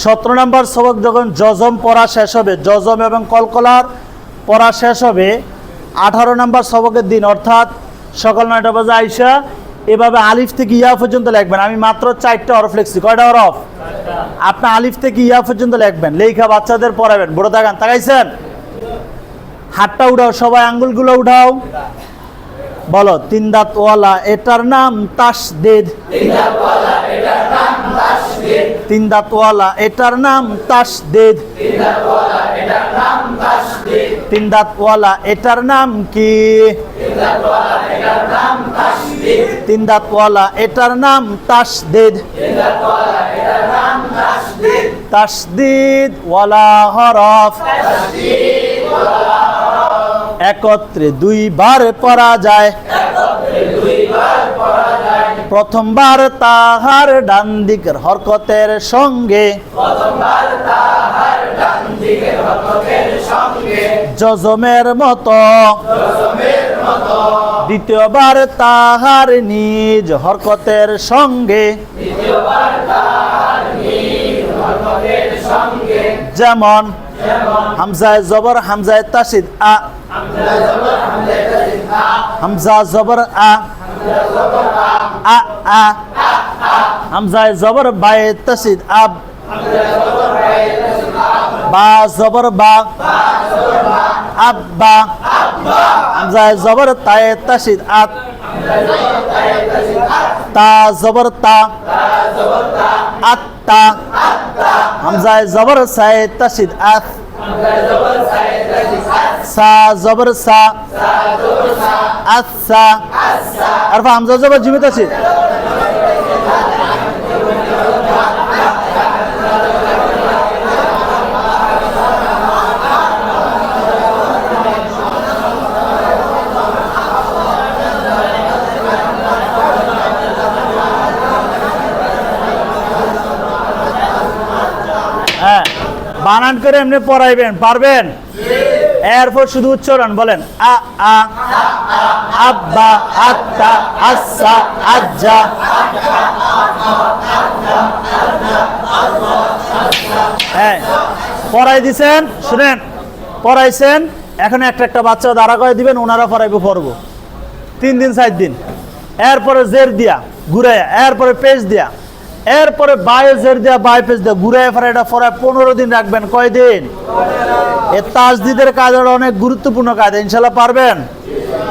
17 নম্বর সবক যখন জজম পড়া শেষ হবে, জজম এবং কলকলার পড়া শেষ হবে 18 নম্বর সবকের দিন, অর্থাৎ সকাল 9টা বাজে আইসা এভাবে আলিফ থেকে ইয়া পর্যন্ত লিখবেন। আমি মাত্র 4টা হরফ লিখছি। কয়টা হরফ? আপনি আলিফ থেকে ইয়া পর্যন্ত লিখবেন, লেখা বাচ্চাদের পড়াবেন। বড় তাকান, তাকাইছেন? হাতটা উঠাও সবাই, আঙ্গুলগুলো উঠাও। বলো, 3 দাঁতওয়ালা এটার নাম তাসদীদ। 3 দাঁতওয়ালা এটার নাম তাসদীদ। 3 দাঁতওয়ালা এটার নাম কি? 3 দাঁতওয়ালা এটার নাম তাসদীদ। তাসদীদ ওয়ালা হরফ একত্রে 2 বার পড়া যায়। প্রথমবার তাহার ডান দিকের হরকতের সঙ্গে, জজমের মতো। দ্বিতীয়বার তাহার নিজ হরকতের সঙ্গে, যেমন হামজায় জবর হামজায় তাসদীদ আ, হামজা জবর আ, আ আ। হামজায় জবর বায়ে তাসদীদ আব, বা জবর বা, আব্বা। হামজায় জবর তায়ে তাসদীদ আত, তা জবর তা, আত্তা। হামজায় জবর সায়ে তাসদীদ আত, সা জবর সা, আচ্ছা। আর হামজা জবর জীবিত আছে। হ্যাঁ, বানান করে এমনি পড়াইবেন, পারবেন? এরপর শুধু উচ্চারণ বলেন, আ আ, আব্বা, আত্তা, আচ্ছা, আজ্জা। হ্যাঁ, পড়াই দিছেন, শুনেন, পড়াইছেন। এখন একটা বাচ্চা দাঁড়া করে দিবেন, ওনারা পড়াইবো, পড়বো 3 দিন 4 দিন। এরপরে জের দিয়া ঘুরাইয়া, এরপরে পেজ দিয়া, এরপরে বায়ে জের দিয়া বায়ে পেজ দিয়া ঘুরাইয়া ফেরা, এটা পড়ায় 15 দিন রাখবেন। কয়দিন? এই তাসদীদের কাজ অনেক গুরুত্বপূর্ণ কাজ, ইনশাল্লাহ পারবেন।